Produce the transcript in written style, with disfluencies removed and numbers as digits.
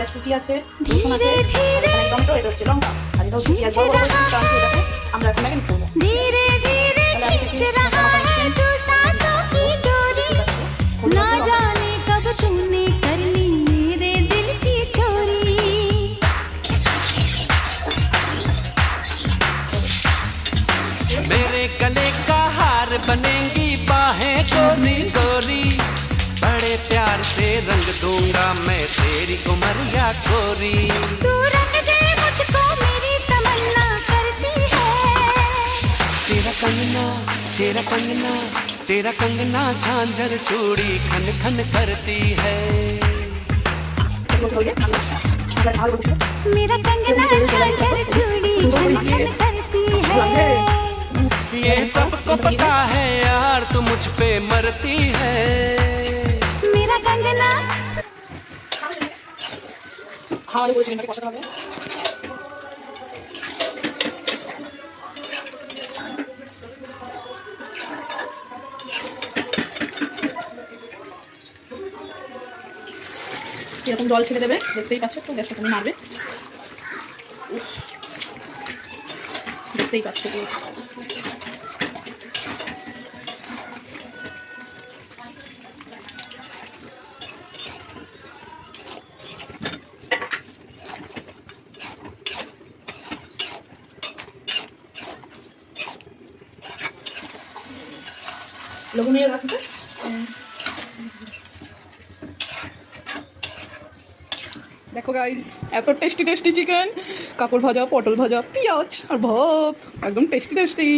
পেঁয়াজ কুচি আছে, রসুন আছে, এখানে টমেটো, এটা হচ্ছে লঙ্কা, আর এটা হচ্ছে পেঁয়াজ বড় বড় করে কেটে এটাকে আমরা এখন ম্যারিনেট করবো। धीरे धीरे खींच रहा है तू सांसों की डोरी, ना जाने कब तूने कर ली मेरे दिल की चोरी। मेरे गले का हार बनेंगी बाहें गोरी गोरी, बड़े प्यार से रंग दूंगा मैं तेरी उमरिया गोरी। तू रंग दे मुझको मेरी तमन्ना करती है, तेरा कंगना तेरा कंगना तेरा कंगना झांझर चूड़ी खन खन करती है। मेरा कंगना झांझर चूड़ी खन खन करती है। ये सबको पता है यार तू मुझ पे मरती है। मेरा कंगना हाँ ये चिकन कषाতে হবে। এরকম জল ছেড়ে দেবে, দেখতেই পাচ্ছ তো, গ্যাসটা তুমি মারবে, দেখতেই পাচ্ছ। লবণ নিয়ে রাখবে। দেখো গাইস, এত টেস্টি টেস্টি চিকেন, কাঁকড় ভাজা, পটল ভাজা, পেঁয়াজ আর ভাত, একদম টেস্টি টেস্টি।